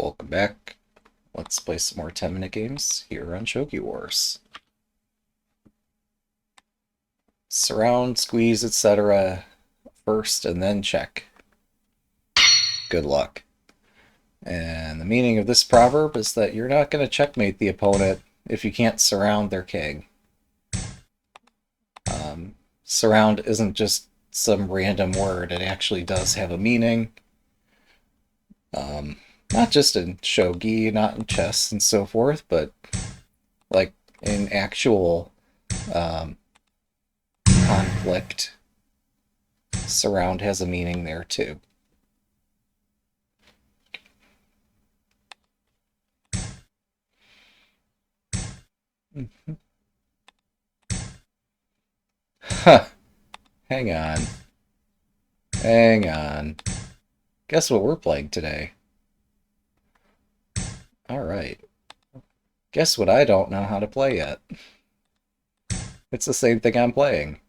Welcome back. Let's play some more 10-minute games here on Shogi Wars. Surround, squeeze, etc. first and then check. Good luck. And the meaning of this proverb is that you're not going to checkmate the opponent if you can't surround their king. Surround isn't just some random word. It actually does have a meaning. Not just in shogi, not in chess and so forth, but like in actual conflict, surround has a meaning there too. Huh. Hang on. Hang on. Guess what we're playing today? Alright. Guess what I don't know how to play yet? It's the same thing I'm playing.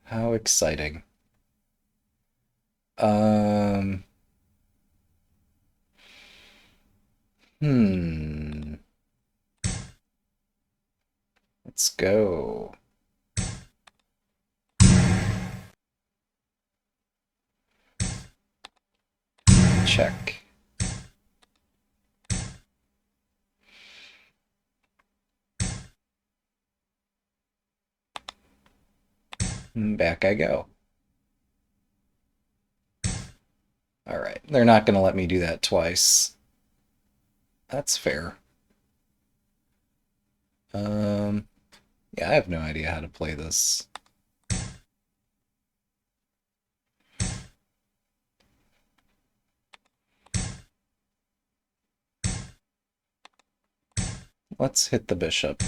How exciting. Let's go. Check. Back I go. Alright, they're not going to let me do that twice. That's fair. Yeah, I have no idea how to play this. Let's hit the bishop.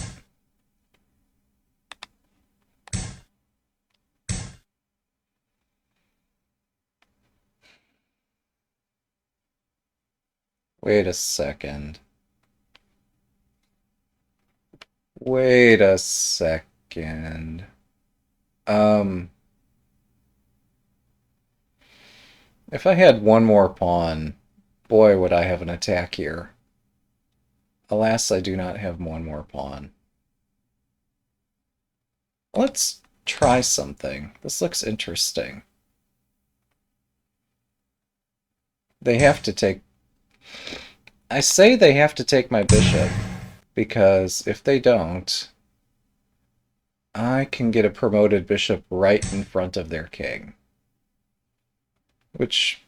Wait a second. Wait a second. If I had one more pawn, boy, would I have an attack here. Alas, I do not have one more pawn. Let's try something. This looks interesting. They have to take... I say they have to take my bishop, because if they don't, I can get a promoted bishop right in front of their king. Which,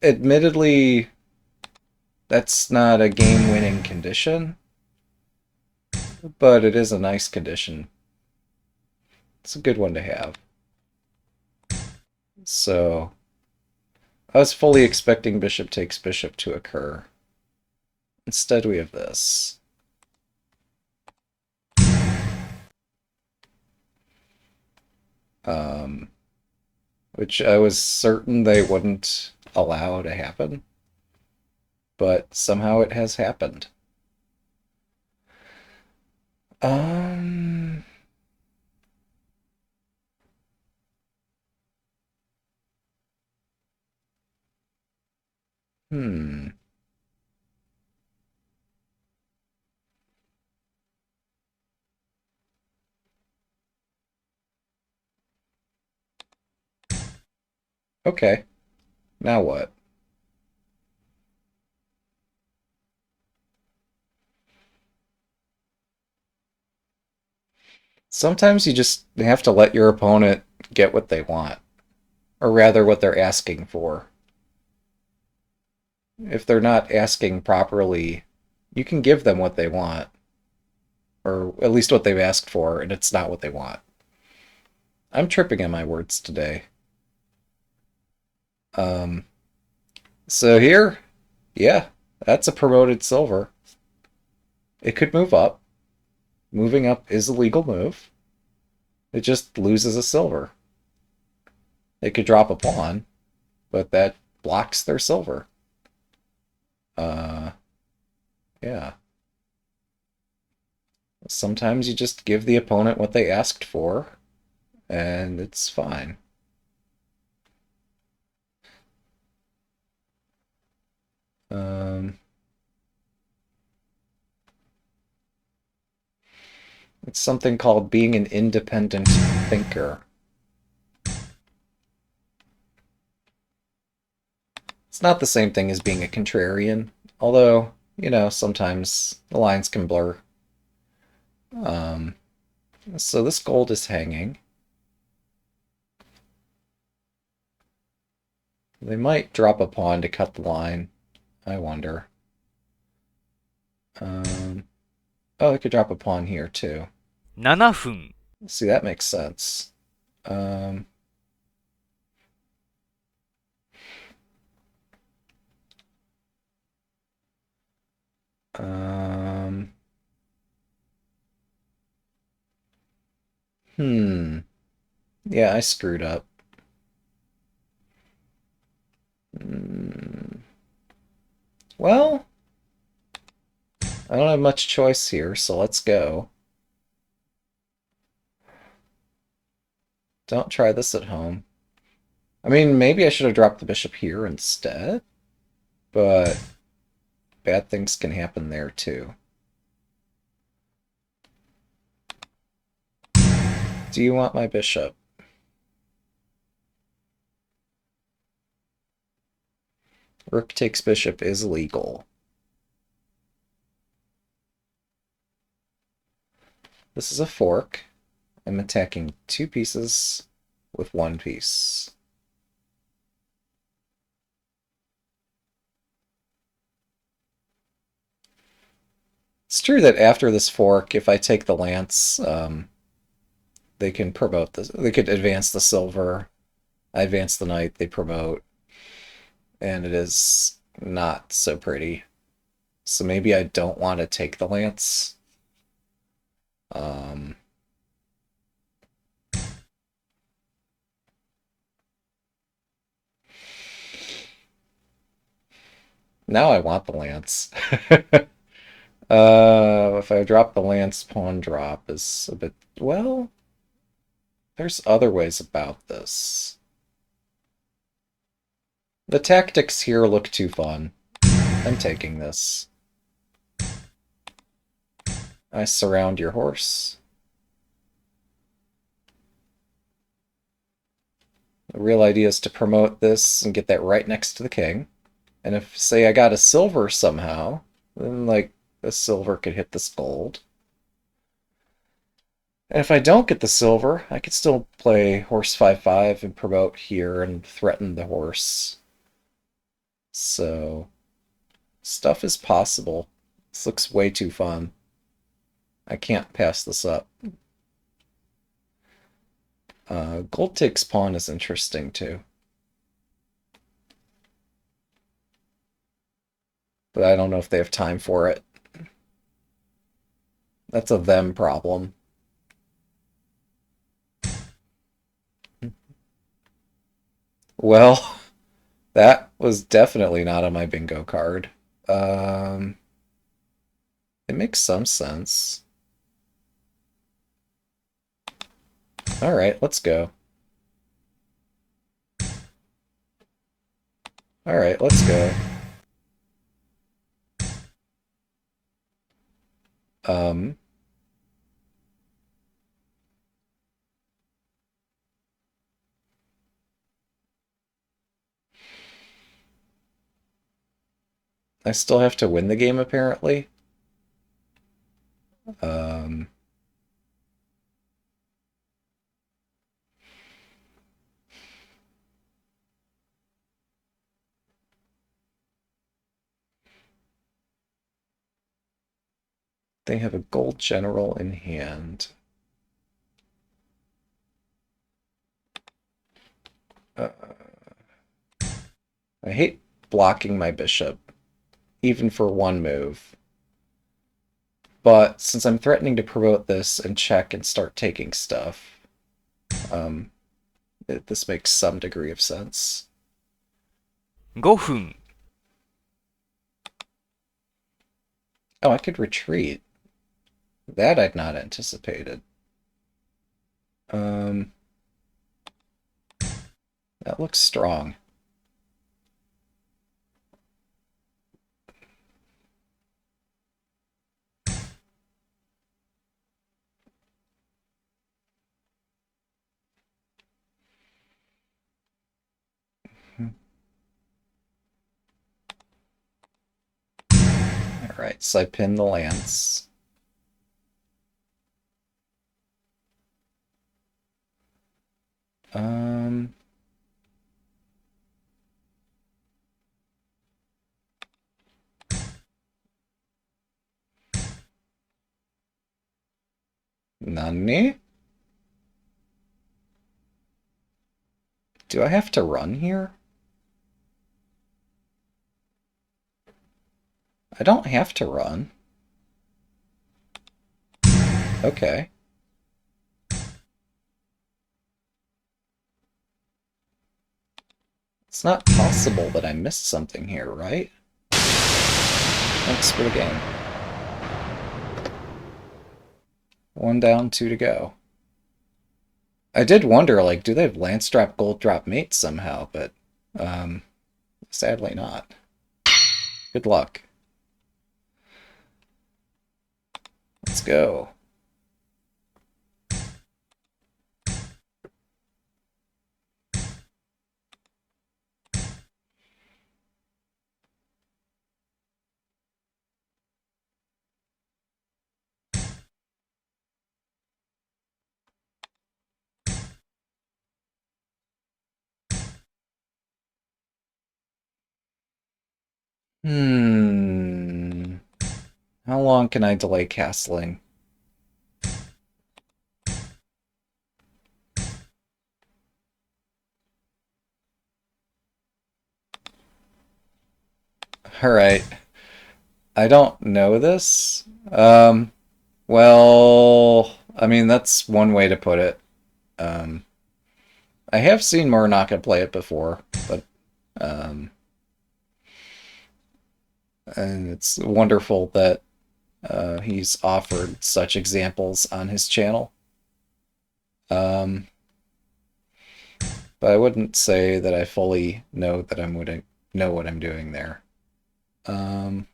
admittedly, that's not a game-winning condition, but it is a nice condition. It's a good one to have. So, I was fully expecting bishop takes bishop to occur. Instead, we have this. Which I was certain they wouldn't allow to happen, but somehow it has happened. Hmm. Okay. Now what? Sometimes you just have to let your opponent get what they want, or rather what they're asking for. If they're not asking properly, you can give them what they want, or at least what they've asked for, and it's not what they want. I'm tripping on my words today. So here, yeah, that's a promoted silver. It could move up. Moving up is a legal move. It just loses a silver. They could drop a pawn, but that blocks their silver. Yeah. Sometimes you just give the opponent what they asked for, and it's fine. Um, it's something called being an independent thinker. It's not the same thing as being a contrarian, although, sometimes the lines can blur. Um, so this gold is hanging. They might drop a pawn to cut the line. I wonder. Oh, they could drop a pawn here too. 7分。See, that makes sense. Um, um, hmm. Yeah, I screwed up. Hmm. Well, I don't have much choice here, so let's go. Don't try this at home. I mean, maybe I should have dropped the bishop here instead, but bad things can happen there too. Do you want my bishop? Rook takes bishop is legal. This is a fork. I'm attacking two pieces with one piece. It's true that after this fork, if I take the lance, they can promote this. They could advance the silver. I advance the knight. They promote, and it is not so pretty. So maybe I don't want to take the lance. Um, Now I want the lance. If I drop the lance, pawn drop is a bit... Well, there's other ways about this. The tactics here look too fun. I'm taking this. I surround your horse. The real idea is to promote this and get that right next to the king. And if, say, I got a silver somehow, then, like, the silver could hit this gold. And if I don't get the silver, I could still play horse 5-5 and promote here and threaten the horse. So, stuff is possible. This looks way too fun. I can't pass this up. Gold takes pawn is interesting too. But I don't know if they have time for it. That's a them problem. Well, that was definitely not on my bingo card. Um, it makes some sense. All right, let's go. All right, let's go. Um, I still have to win the game apparently. Um, they have a gold general in hand. Uh, I hate blocking my bishop, even for one move. But since I'm threatening to promote this and check and start taking stuff, um, this makes some degree of sense. 5分。Oh, I could retreat. That I'd not anticipated. Um, that looks strong. Alright, so I pin the lance. Um... Nani? Do I have to run here? I don't have to run. Okay. It's not possible that I missed something here, right? Thanks for the game. 1 down, 2 to go. I did wonder, like, do they have Lance Drop, Gold Drop mates somehow, but sadly not. Good luck. Let's go. Hmm. How long can I delay castling? Alright. I don't know this. Well, I mean, that's one way to put it. Um, I have seen Muranaka play it before, but um, and it's wonderful that he's offered such examples on his channel. Um, but I wouldn't say that I fully know that I'm would know what I'm doing there. Um,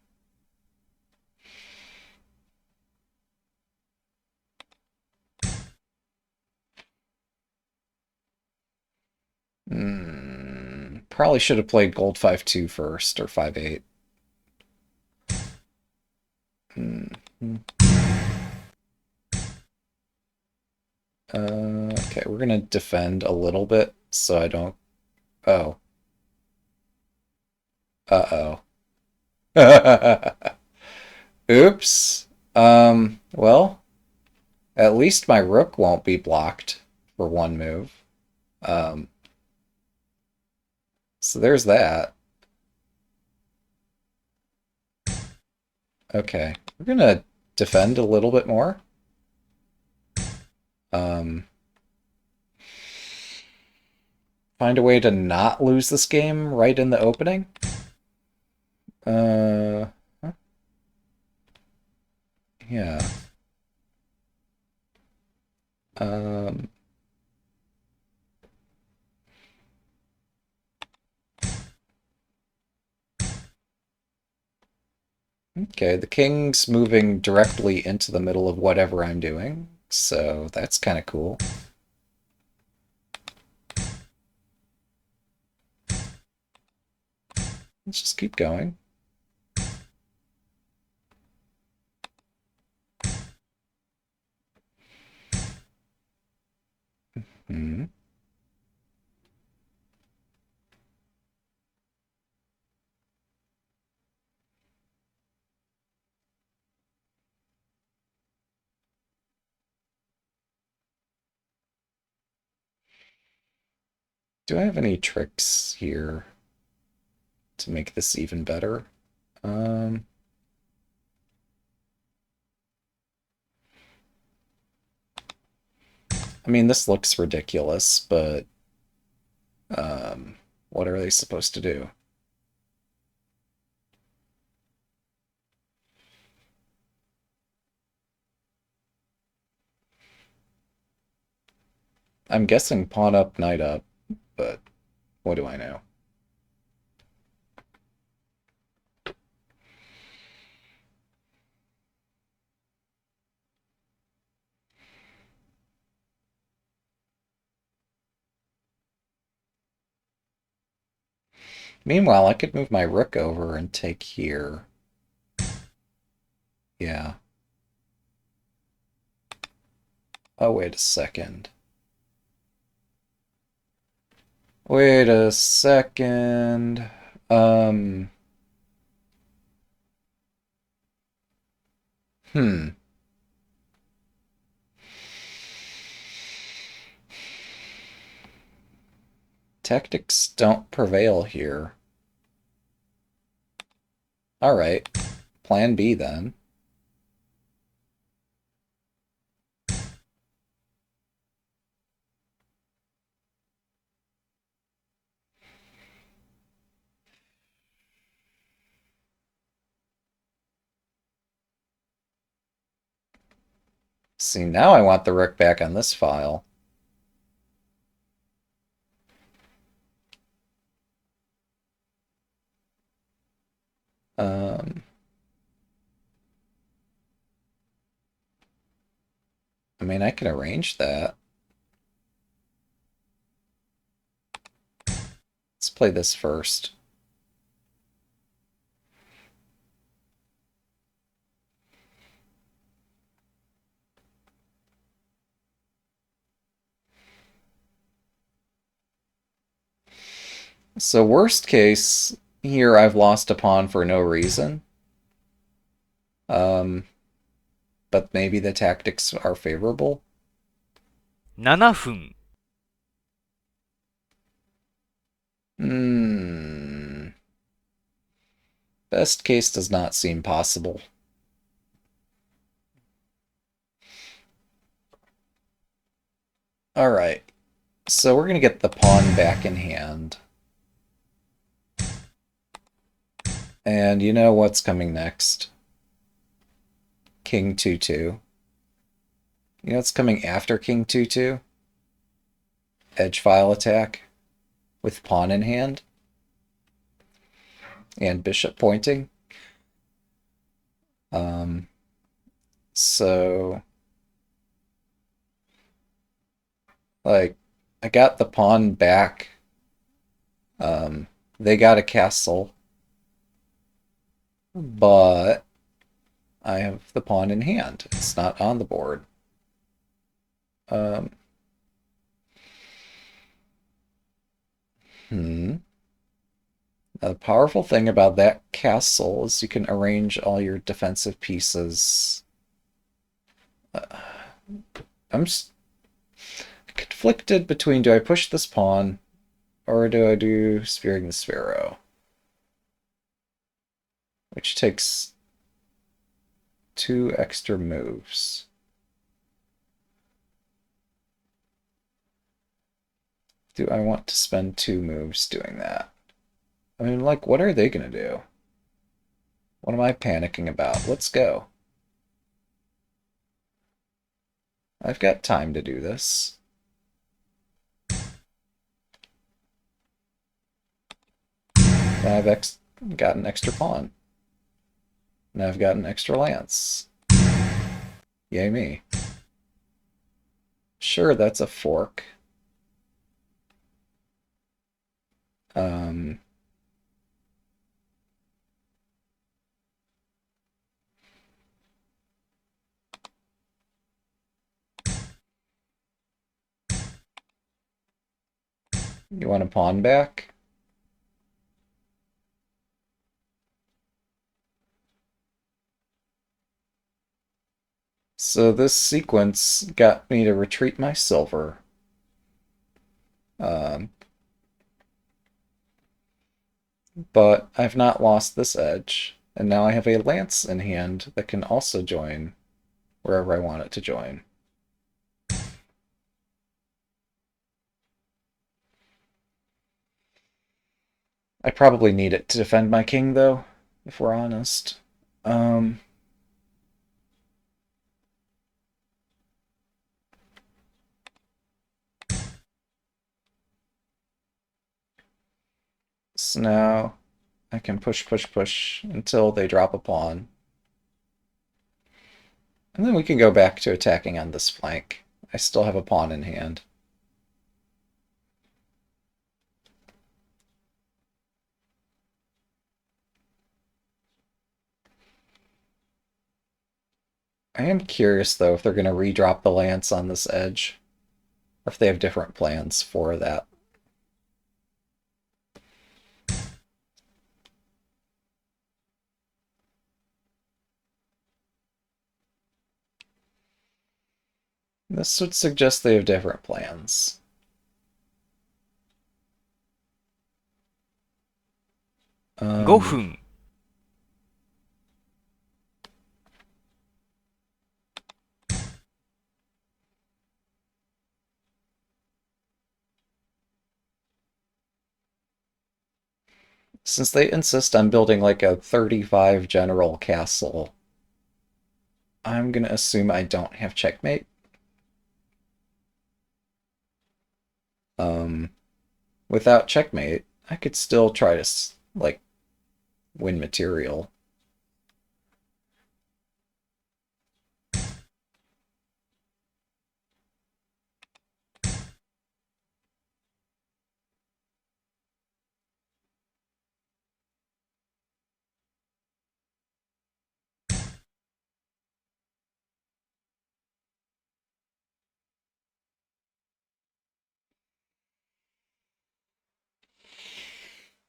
Probably should have played Gold 5-2 first, or 5-8. Okay, we're gonna defend a little bit so I don't. Oh. Uh-oh. Oops. Well, at least my rook won't be blocked for one move. Um, so there's that. Okay, we're gonna defend a little bit more. Um, find a way to not lose this game right in the opening. Uh, yeah. Um, okay, the king's moving directly into the middle of whatever I'm doing, so that's kind of cool. Let's just keep going. Hmm. Do I have any tricks here to make this even better? Um, I mean, this looks ridiculous, but what are they supposed to do? I'm guessing pawn up, knight up, but what do I know? Meanwhile, I could move my rook over and take here. Yeah. Oh, wait a second. Wait a second. Um. Hmm. Tactics don't prevail here. Alright. Plan B then. See, now I want the rook back on this file. Um, I mean, I can arrange that. Let's play this first. So worst case, here I've lost a pawn for no reason. Um, but maybe the tactics are favorable. 7分、Hmm. Best case does not seem possible. Alright. So we're going to get the pawn back in hand. And you know what's coming next? King 2-2. You know what's coming after King 2-2? Edge file attack with pawn in hand and bishop pointing. Um, so, like, I got the pawn back. They got a castle, but I have the pawn in hand. It's not on the board. Um, hmm. Now, the powerful thing about that castle is you can arrange all your defensive pieces. I'm conflicted between, do I push this pawn or do I do Spearing the Sparrow? Which takes 2 extra moves. Do I want to spend 2 moves doing that? I mean, like, what are they gonna do? What am I panicking about? Let's go. I've got time to do this. Now I've got an extra pawn. Now I've got an extra lance. Yay me. Sure, that's a fork. Um, you want a pawn back? So this sequence got me to retreat my silver. Um, but I've not lost this edge, and now I have a lance in hand that can also join wherever I want it to join. I probably need it to defend my king, though, if we're honest. Um, so now I can push, push, push until they drop a pawn. And then we can go back to attacking on this flank. I still have a pawn in hand. I am curious, though, if they're going to redrop the lance on this edge, or if they have different plans for that. This would suggest they have different plans. Um, 5分。since they insist on building like a 35 general castle, I'm going to assume I don't have checkmate. Um, without checkmate, I could still try to, like, win material.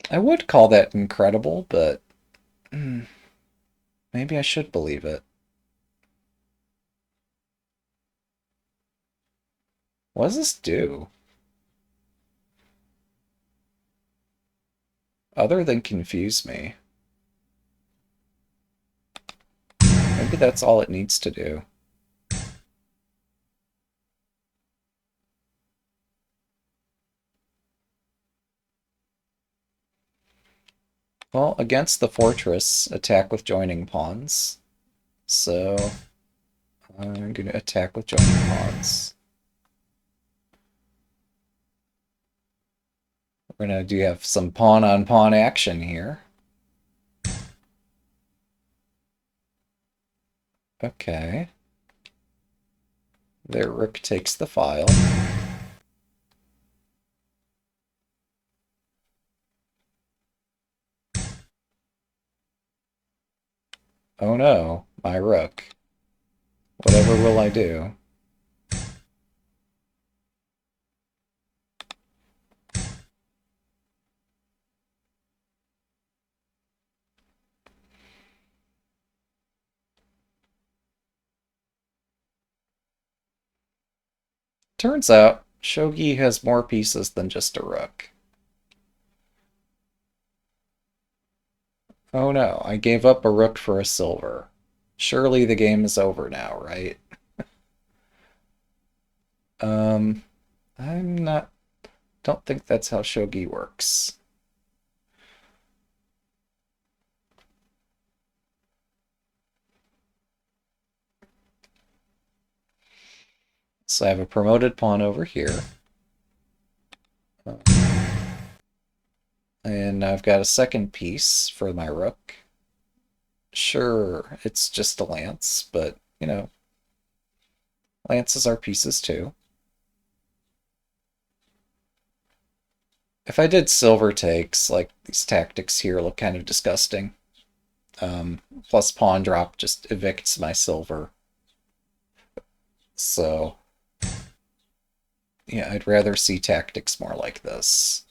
I would call that incredible, but maybe I should believe it. What does this do? Other than confuse me. Maybe that's all it needs to do. Well, against the fortress, attack with joining pawns. So I'm going to attack with joining pawns. We're going to do have some pawn on pawn action here. Okay. Their rook takes the file. Oh no, my rook. Whatever will I do? Turns out, Shogi has more pieces than just a rook. Oh no, I gave up a rook for a silver. Surely the game is over now, right? Um, I'm not... Don't think that's how Shogi works. So I have a promoted pawn over here. And I've got a second piece for my rook. Sure, it's just a lance, but, you know, lances are pieces too. If I did silver takes, like, these tactics here look kind of disgusting. Plus pawn drop just evicts my silver. So, yeah, I'd rather see tactics more like this.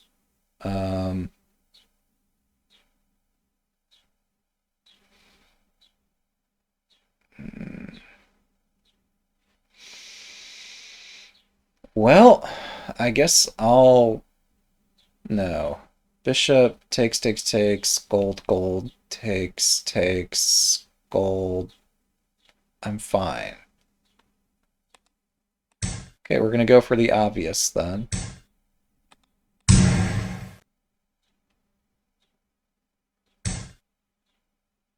Um, well, I guess I'll... No. Bishop takes, gold, takes, gold. I'm fine. Okay, we're gonna go for the obvious then.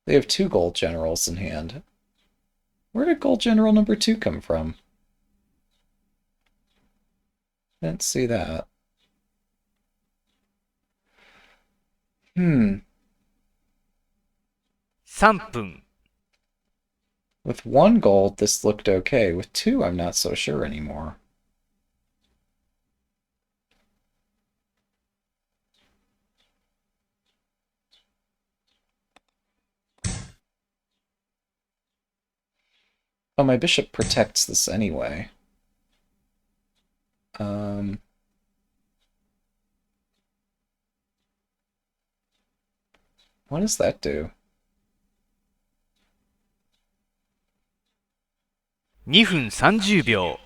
They have two gold generals in hand. Where did gold general number 2 come from? Didn't see that. 3分。With 1 gold, this looked okay. With 2, I'm not so sure anymore. Oh, my bishop protects this anyway. What does that do? 2分30秒。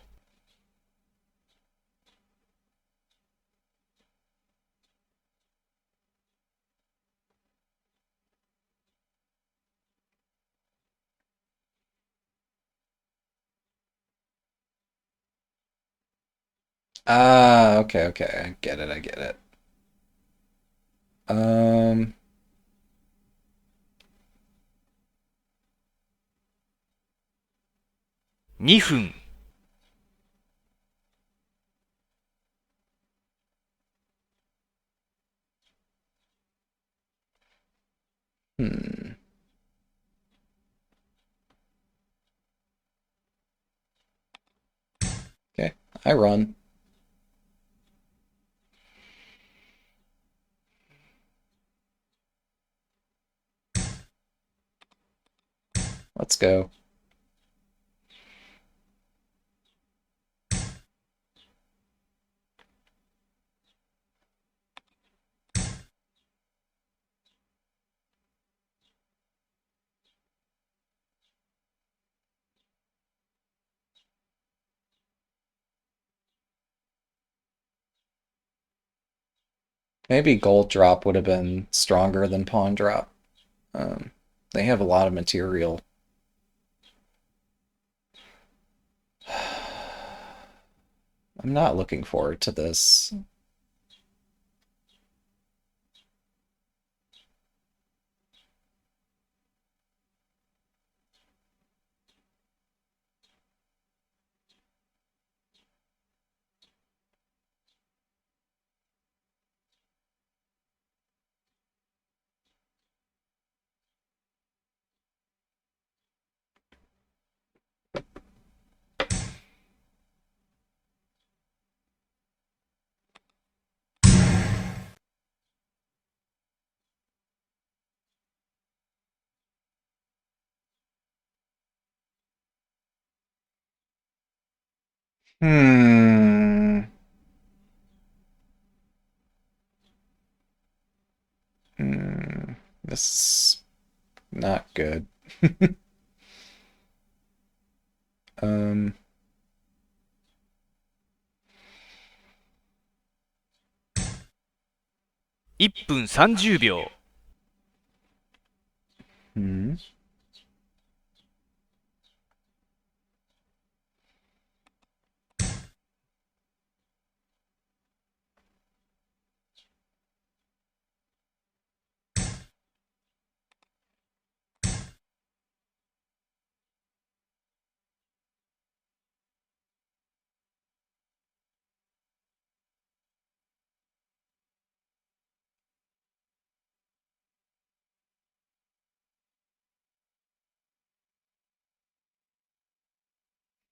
Ah, okay, okay. I get it, I get it. Um, 2分。hmm. Okay, I run. Let's go. Maybe gold drop would have been stronger than pawn drop. Um, they have a lot of material. I'm not looking forward to this. Hmm. Hmm. This is not good. um, 1分30秒。hmm.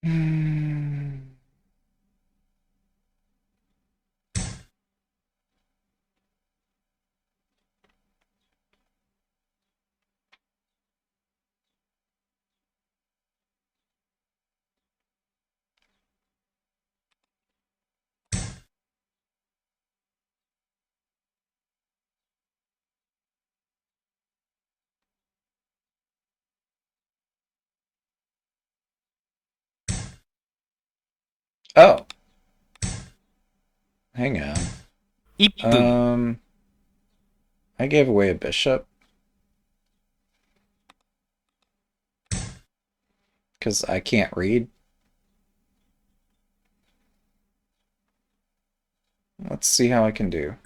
Hmm. Oh, hang on. 1分。Um, I gave away a bishop because I can't read. Let's see how I can do.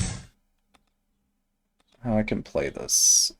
How I can play this.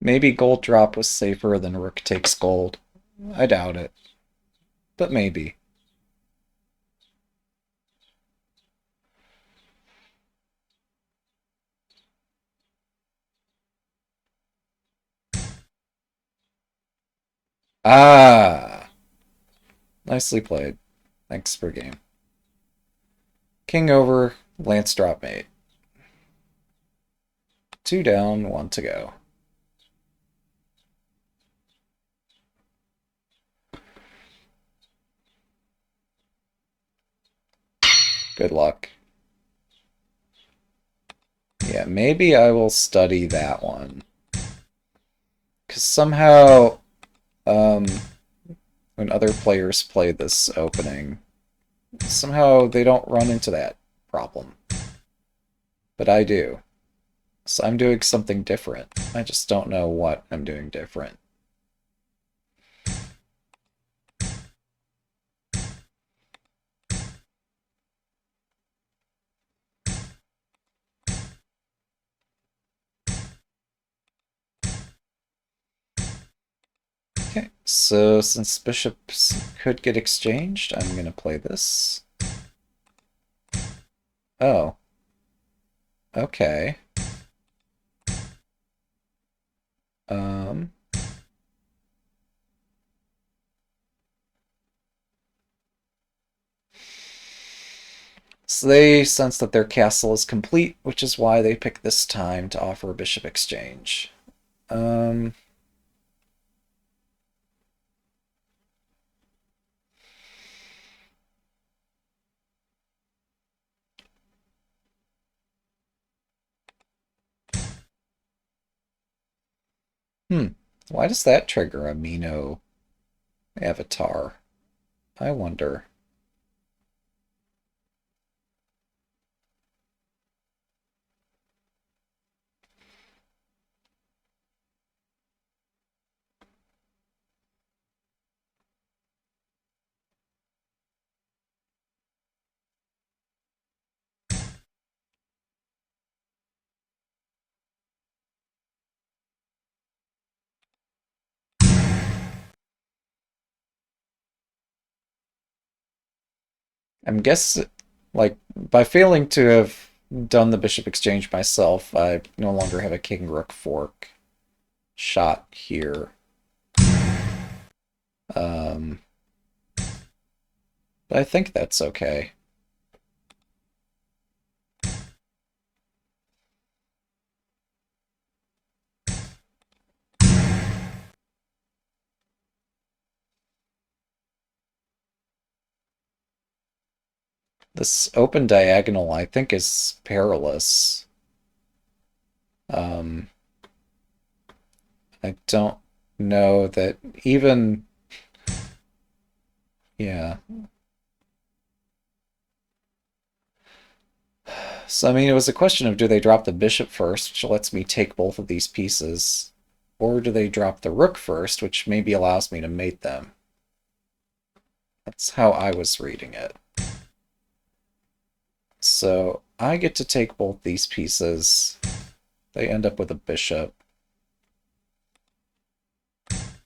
Maybe gold drop was safer than rook takes gold. I doubt it, but maybe. Ah! Nicely played. Thanks for game. King over, lance drop mate. 2 down, 1 to go. Good luck. Yeah, maybe I will study that one. Because somehow, when other players play this opening, somehow they don't run into that problem. But I do. So I'm doing something different. I just don't know what I'm doing different. Okay, so since bishops could get exchanged, I'm going to play this. Oh. Okay. Um... So they sense that their castle is complete, which is why they pick this time to offer a bishop exchange. Um, hmm. Why does that trigger a Mino avatar? I wonder. I'm guess like by failing to have done the bishop exchange myself, I no longer have a king rook fork shot here. Um, but I think that's okay. This open diagonal, I think, is perilous. Um, I don't know that even, yeah. So, I mean, it was a question of do they drop the bishop first, which lets me take both of these pieces, or do they drop the rook first, which maybe allows me to mate them? That's how I was reading it. So, I get to take both these pieces. They end up with a bishop.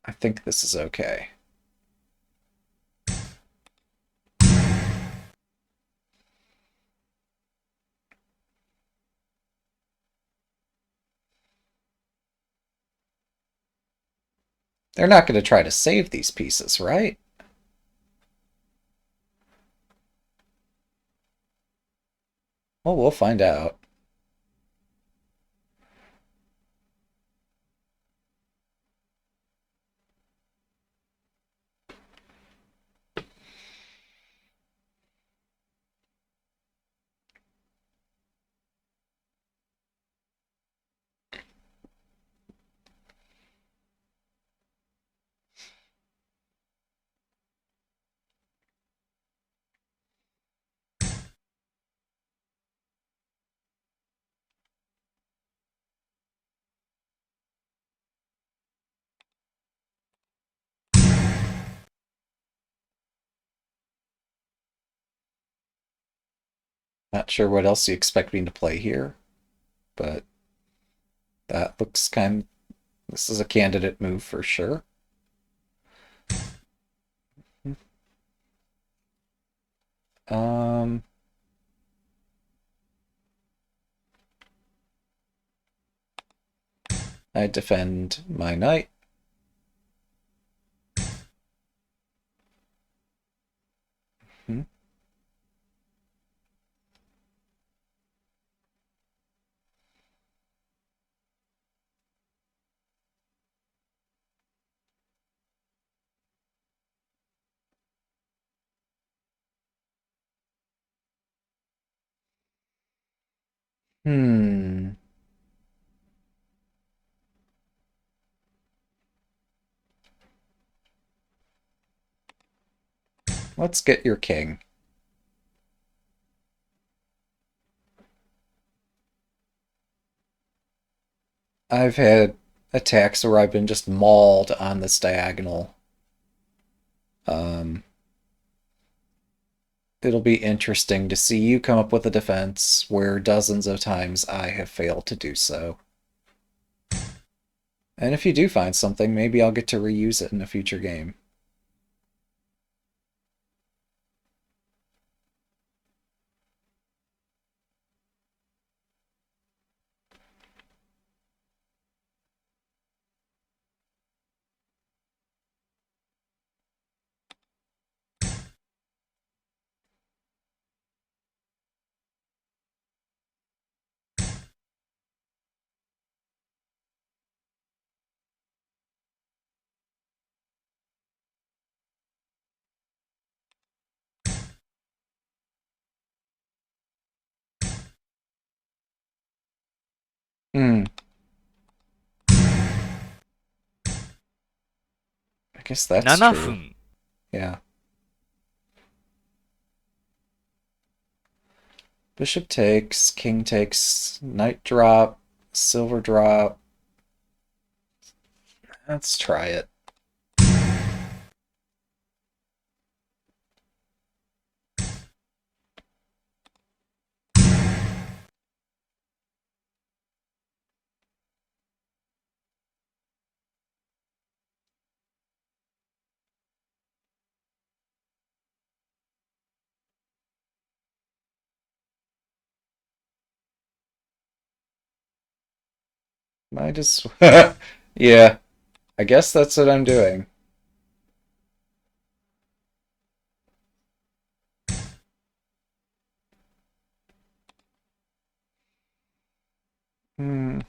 I think this is okay. They're not going to try to save these pieces, right? Well, we'll find out. Not sure what else you expect me to play here, but that looks kind. This is a candidate move for sure. Um, I defend my knight. Hmm. Hmm. Let's get your king. I've had attacks where I've been just mauled on this diagonal. Um, it'll be interesting to see you come up with a defense where dozens of times I have failed to do so. And if you do find something, maybe I'll get to reuse it in a future game. Hmm. I guess that's 7 true. 分 Yeah. Bishop takes, king takes, knight drop, silver drop. Let's try it. I just... yeah, I guess that's what I'm doing. Hmm.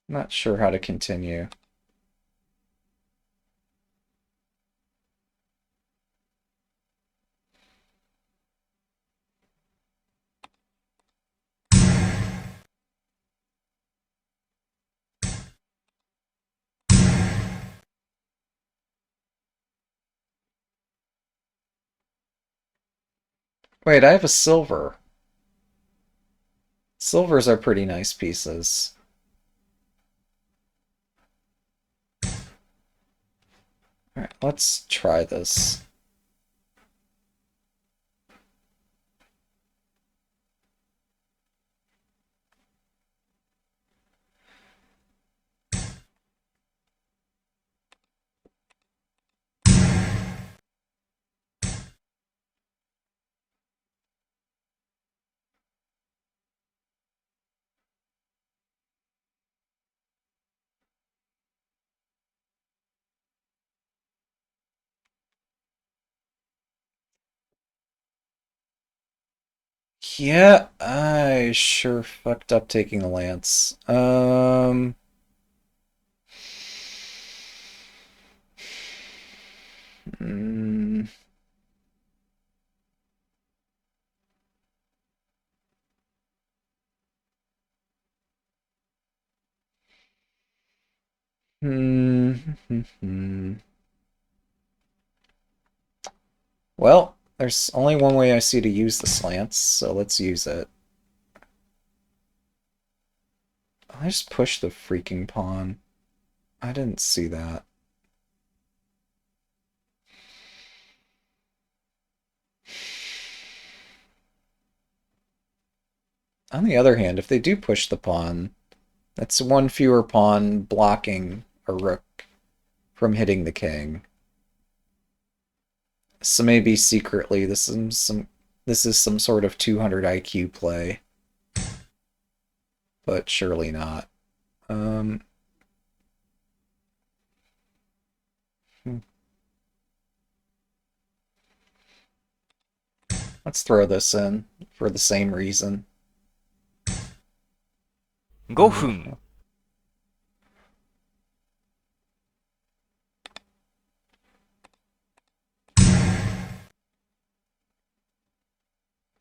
Not sure how to continue. Wait, I have a silver. Silvers are pretty nice pieces. Alright, let's try this. Yeah, I sure fucked up taking the lance. Mm, hmm, Well, there's only one way I see to use the slants, so let's use it. I just pushed the freaking pawn. I didn't see that. On the other hand, if they do push the pawn, that's one fewer pawn blocking a rook from hitting the king. So maybe secretly this is some this is some sort of 200 IQ play. But surely not. Hmm. Let's throw this in for the same reason. 5分、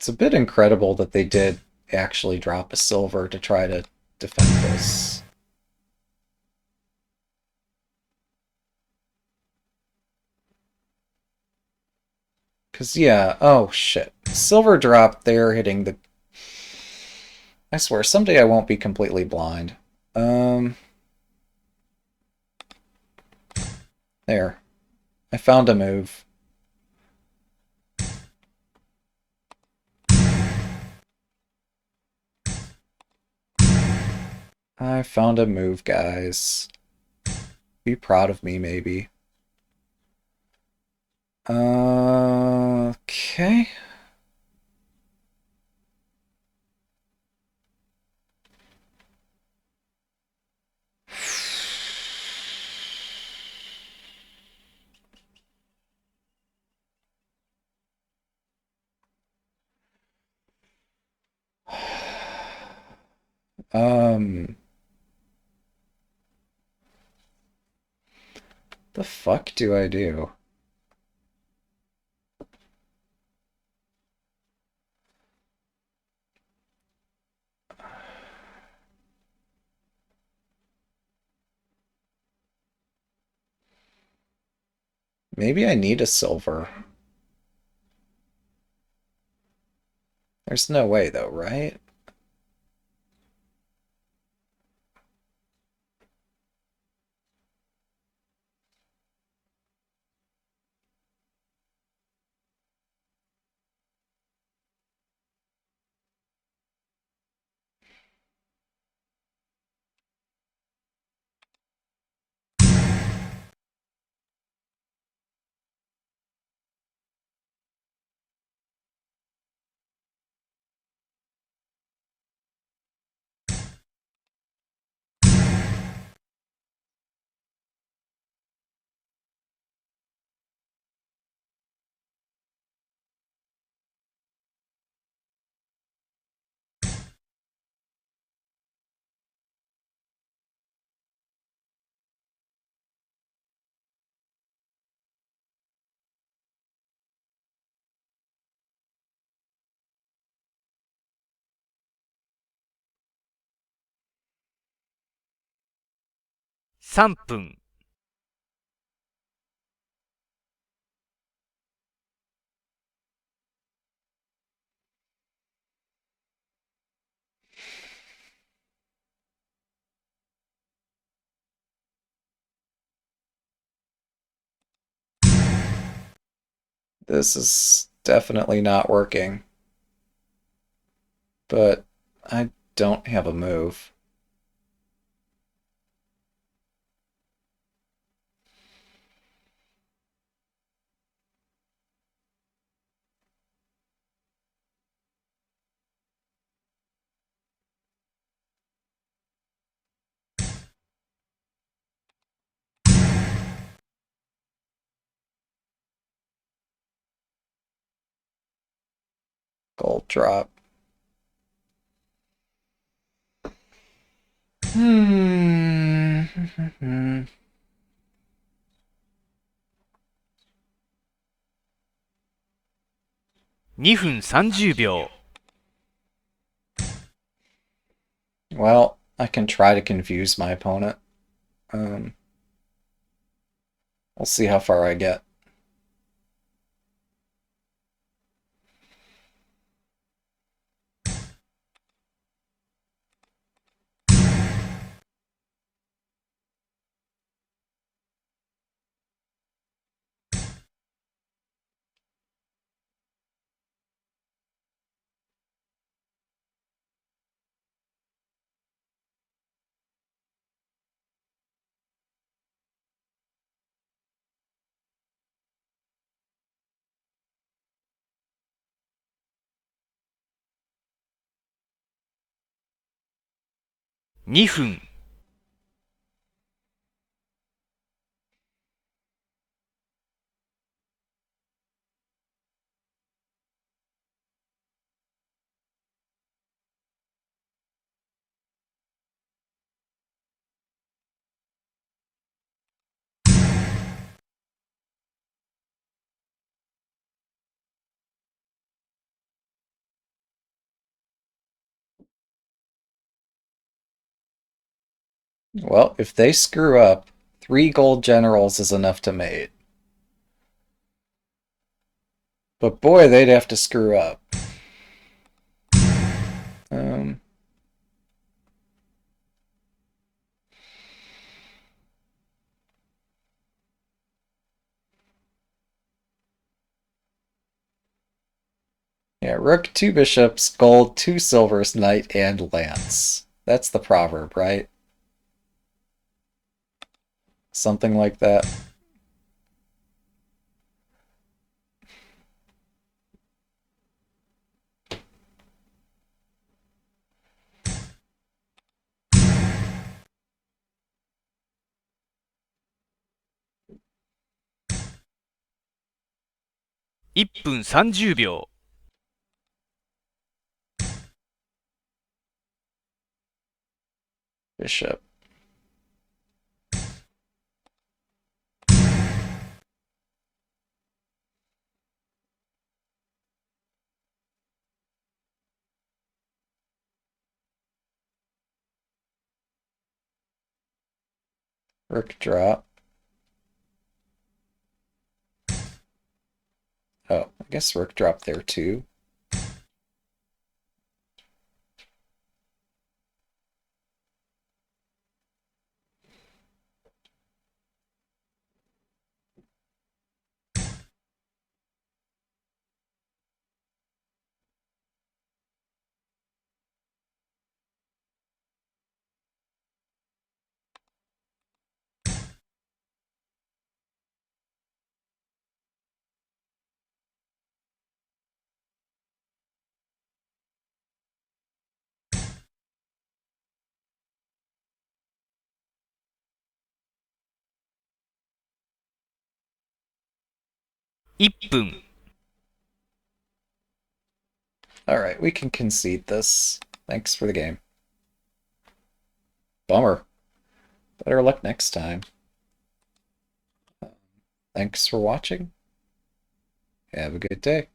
It's a bit incredible that they did actually drop a silver to try to defend this. Because, yeah, oh shit. Silver drop there hitting the... I swear, someday I won't be completely blind. There. I found a move. I found a move, guys. Be proud of me, maybe. Okay. The fuck do I do? Maybe I need a silver. There's no way, though, right?3分、This is definitely not working. But I don't have a move. Gold drop. Hmm. 2分30秒、Well, I can try to confuse my opponent. Um, we'll see how far I get. 2分、Well, if they screw up, 3 gold generals is enough to mate. But boy, they'd have to screw up. Um, yeah, rook, 2 bishops, gold, 2 silvers, knight, and lance. That's the proverb, right? Something like that.1分30秒。Bishop. Rook drop. Oh, I guess rook drop there too.1分、Alright, we can concede this. Thanks for the game. Bummer. Better luck next time. Thanks for watching. Have a good day.